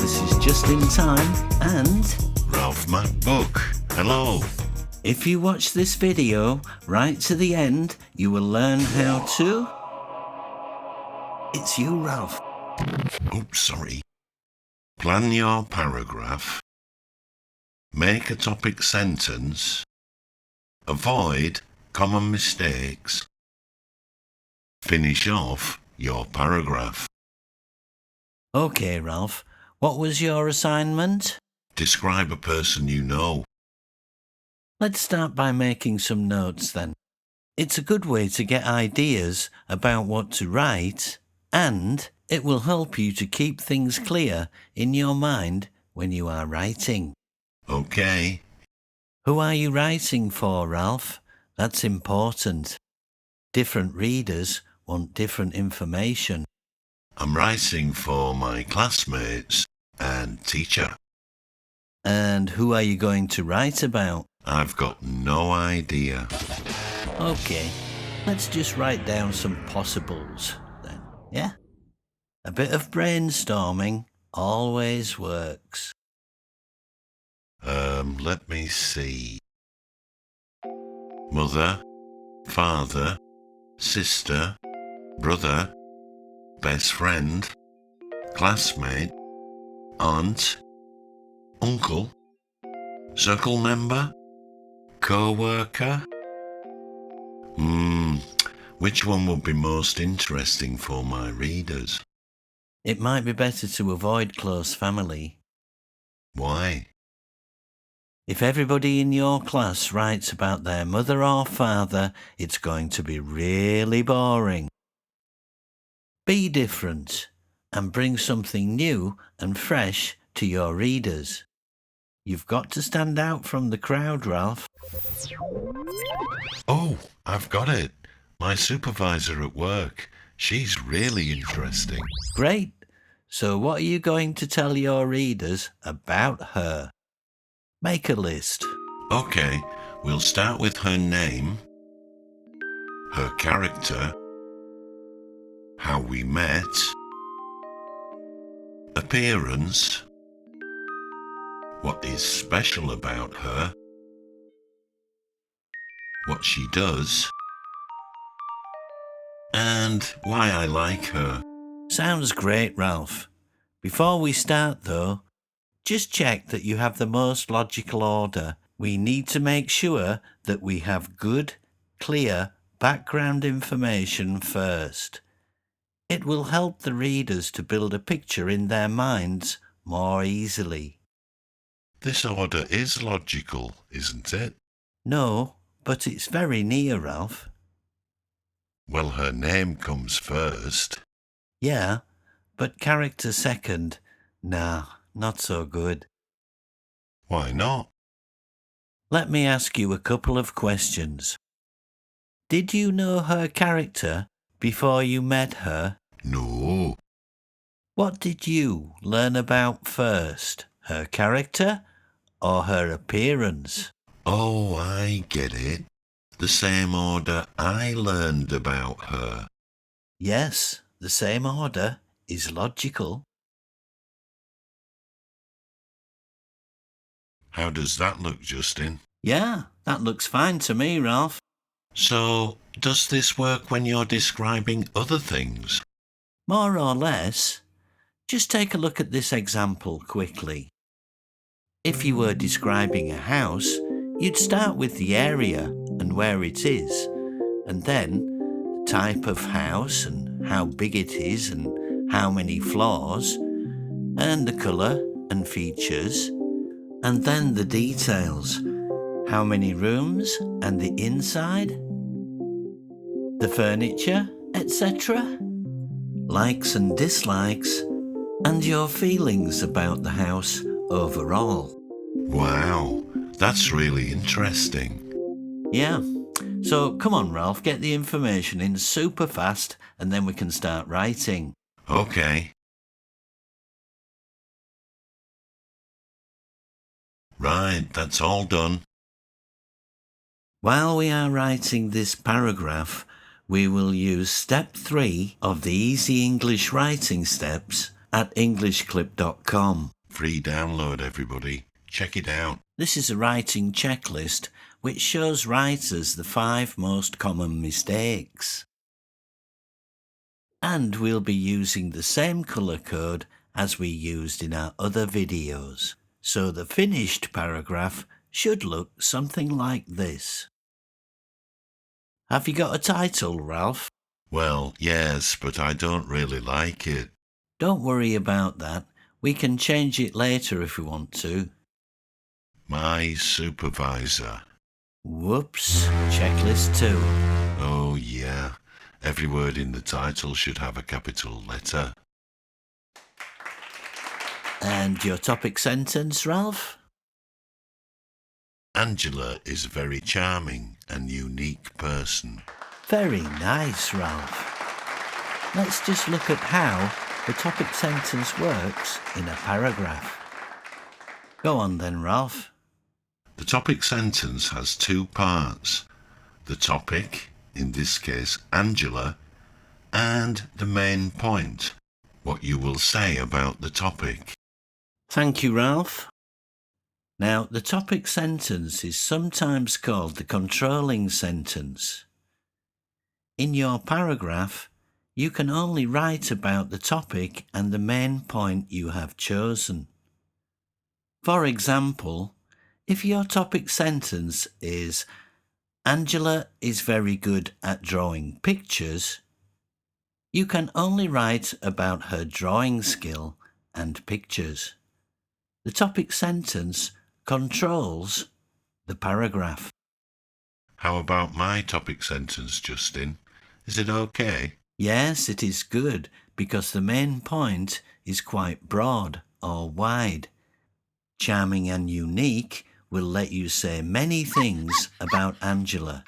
this is Justin Time and Ralph MacBook. Hello. if you watch this video right to the end, you will learn how to... It's you, Ralph. Oops, sorry. Plan your paragraph. Make a topic sentence. Avoid common mistakes. Finish off your paragraph. Okay, Ralph. What was your assignment? Describe a person you know. Let's start by making some notes then. It's a good way to get ideas about what to write, and it will help you to keep things clear in your mind when you are writing. Okay. Who are you writing for, Ralph? That's important. Different readers want different information. I'm writing for my classmates and teacher. And who are you going to write about? I've got no idea. Okay, let's just write down some possibles then, yeah? A bit of brainstorming always works. Let me see. Mother, father, sister, brother, best friend, classmate, aunt, uncle, circle member, co-worker. Which one would be most interesting for my readers? It might be better to avoid close family. Why? If everybody in your class writes about their mother or father, it's going to be really boring. Be different and bring something new and fresh to your readers. You've got to stand out from the crowd, Ralph. Oh, I've got it. My supervisor at work. She's really interesting. Great. So what are you going to tell your readers about her? Make a list. Okay, we'll start with her name, her character, how we met, appearance, what is special about her, what she does, and why I like her. Sounds great, Ralph. Before we start, though, just check that you have the most logical order. We need to make sure that we have good, clear background information first. It will help the readers to build a picture in their minds more easily. This order is logical, isn't it? No, but it's very near, Ralph. Well, her name comes first. Yeah, but character second. Nah, not so good. Why not? Let me ask you a couple of questions. Did you know her character before you met her? No. What did you learn about first, her character or her appearance? Oh, I get it. The same order I learned about her. Yes, the same order is logical. How does that look, Justin? Yeah, that looks fine to me, Ralph. So, does this work when you're describing other things? More or less. Just take a look at this example quickly. If you were describing a house, you'd start with the area and where it is, and then the type of house and how big it is and how many floors, and the colour and features, and then the details, how many rooms and the inside, the furniture, etc., likes and dislikes, and your feelings about the house overall. Wow, that's really interesting. Yeah. So come on, Ralph, get the information in super fast and then we can start writing. Okay. Right, that's all done. While we are writing this paragraph, we will use step 3 of the Easy English Writing Steps at EnglishClip.com. Free download, everybody. Check it out. This is a writing checklist which shows writers the 5 most common mistakes. And we'll be using the same colour code as we used in our other videos. So the finished paragraph should look something like this. Have you got a title, Ralph? Well, yes, but I don't really like it. Don't worry about that. We can change it later if we want to. My supervisor. Whoops, checklist 2. Oh, yeah. Every word in the title should have a capital letter. And your topic sentence, Ralph? Angela is a very charming and unique person. Very nice, Ralph. Let's just look at how the topic sentence works in a paragraph. Go on then, Ralph. The topic sentence has 2 parts. The topic, in this case Angela, and the main point, what you will say about the topic. Thank you, Ralph. Now, the topic sentence is sometimes called the controlling sentence. In your paragraph, you can only write about the topic and the main point you have chosen. For example, if your topic sentence is Angela is very good at drawing pictures, you can only write about her drawing skill and pictures. The topic sentence controls the paragraph. How about my topic sentence, Justin? Is it okay? Yes, it is good because the main point is quite broad or wide. Charming and unique will let you say many things about Angela.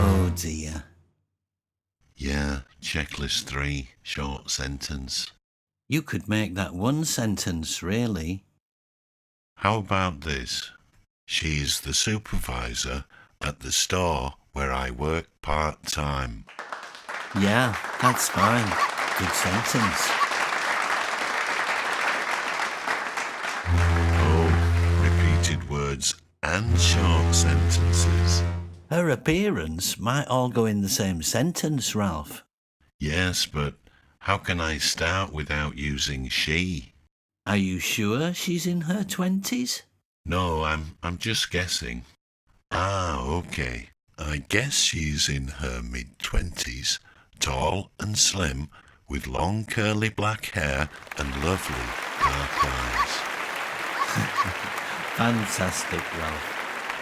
Oh dear. Yeah, checklist 3, short sentence. You could make that one sentence, really. How about this? She's the supervisor at the store where I work part-time. Yeah, that's fine. Good sentence. Oh, repeated words and short sentences. Her appearance might all go in the same sentence, Ralph. Yes, but how can I start without using she? Are you sure she's in her 20s? No, I'm just guessing. Okay. I guess she's in her mid-20s, tall and slim, with long curly black hair and lovely dark eyes. Fantastic, Ralph.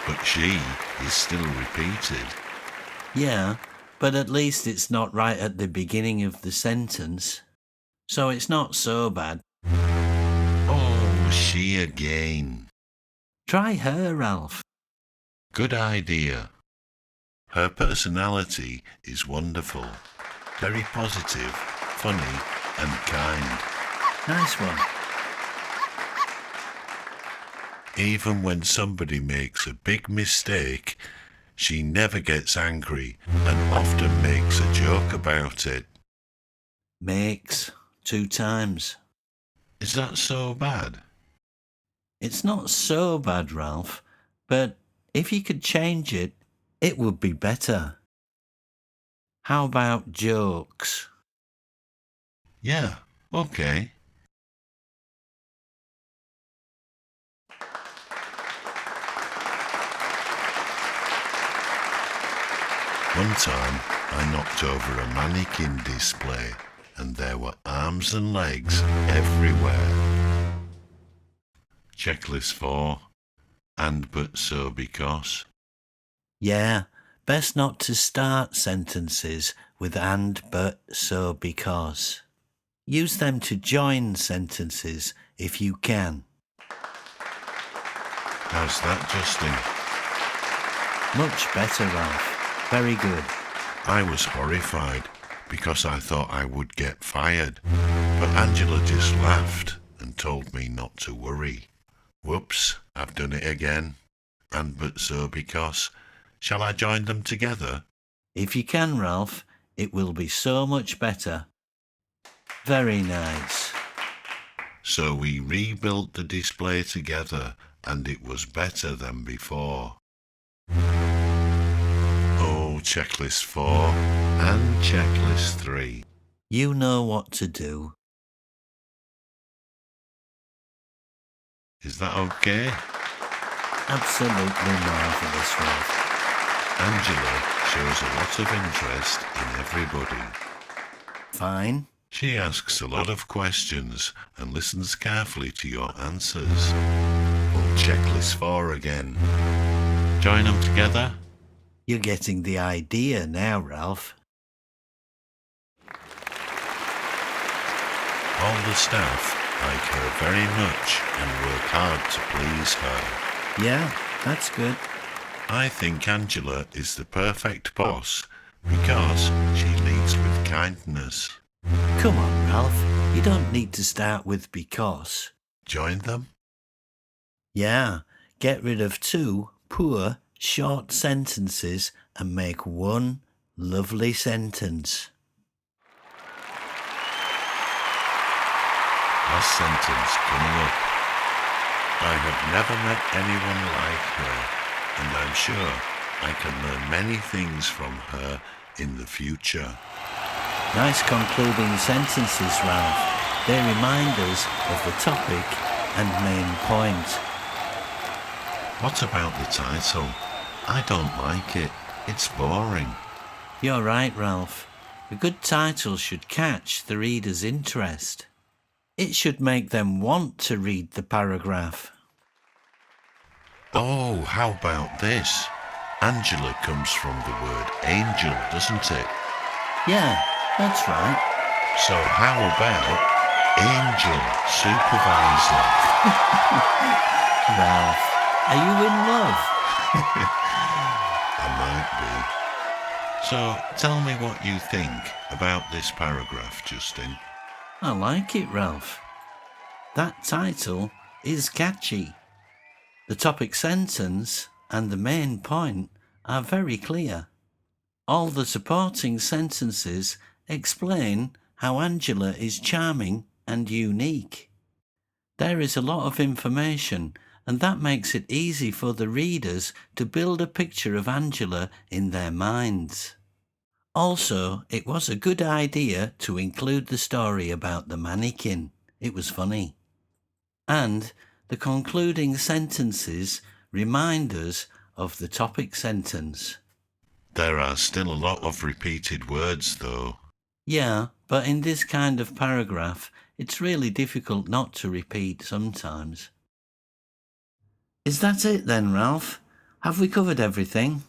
But she is still repeated. Yeah, but at least it's not right at the beginning of the sentence. So it's not so bad. Oh, she again. Try her, Ralph. Good idea. Her personality is wonderful, very positive, funny and kind. Nice one. Even when somebody makes a big mistake, she never gets angry and often makes a joke about it. Makes 2 times. Is that so bad? It's not so bad, Ralph, but if you could change it, it would be better. How about jokes? Yeah, okay. One time I knocked over a mannequin display and there were arms and legs everywhere. Checklist 4. And but so because. Yeah, best not to start sentences with and, but, so, because. Use them to join sentences if you can. How's that, Justin? Much better, Ralph. Very good. I was horrified because I thought I would get fired, but Angela just laughed and told me not to worry. Whoops, I've done it again. and but so because. Shall I join them together? If you can, Ralph, it will be so much better. Very nice. So we rebuilt the display together, and it was better than before. Oh, checklist 4 and checklist 3. You know what to do. Is that okay? Absolutely marvellous, Ralph. Angela shows a lot of interest in everybody. Fine. She asks a lot of questions and listens carefully to your answers. Oh, checklist 4 again. Join them together? You're getting the idea now, Ralph. All the staff like her very much and work hard to please her. Yeah, that's good. I think Angela is the perfect boss because she leads with kindness. Come on, Ralph. You don't need to start with because. Join them? Yeah, get rid of 2 poor, short sentences and make 1 lovely sentence. Last sentence coming up. I have never met anyone like her, and I'm sure I can learn many things from her in the future. Nice concluding sentences, Ralph. They remind us of the topic and main point. What about the title? I don't like it. It's boring. You're right, Ralph. A good title should catch the reader's interest. It should make them want to read the paragraph. Oh, how about this? Angela comes from the word angel, doesn't it? Yeah, that's right. So how about angel supervisor? Ralph, are you in love? I might be. So tell me what you think about this paragraph, Justin. I like it, Ralph. That title is catchy. The topic sentence and the main point are very clear. All the supporting sentences explain how Angela is charming and unique. There is a lot of information, and that makes it easy for the readers to build a picture of Angela in their minds. Also, it was a good idea to include the story about the mannequin. It was funny. And the concluding sentences remind us of the topic sentence. There are still a lot of repeated words, though. Yeah, but in this kind of paragraph, it's really difficult not to repeat sometimes. Is that it then, Ralph? Have we covered everything?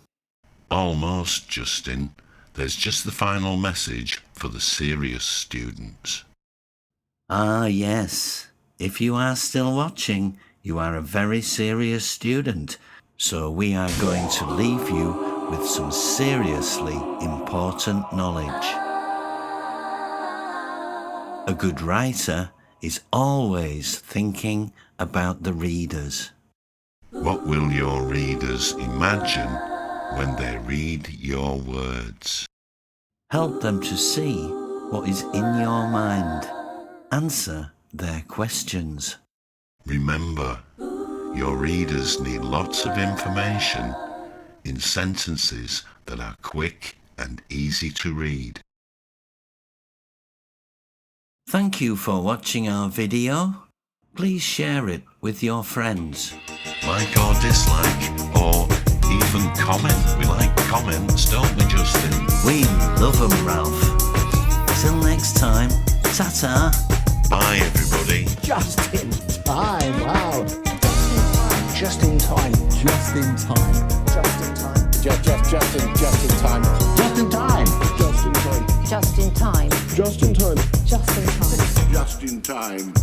Almost, Justin. There's just the final message for the serious students. Ah, yes. If you are still watching, you are a very serious student. So we are going to leave you with some seriously important knowledge. A good writer is always thinking about the readers. What will your readers imagine when they read your words? Help them to see what is in your mind. Answer their questions. Remember, your readers need lots of information in sentences that are quick and easy to read. Thank you for watching our video. Please share it with your friends. Like or dislike, or even comment. We like comments, don't we, Justin? We love them, Ralph. Till next time, ta-ta. Bye, everybody. Just in time, wow. Just in time. Just in time. Just in time. Just in time. Just in time. Just in time. Just in time. Just in time. Just in time. Just in time.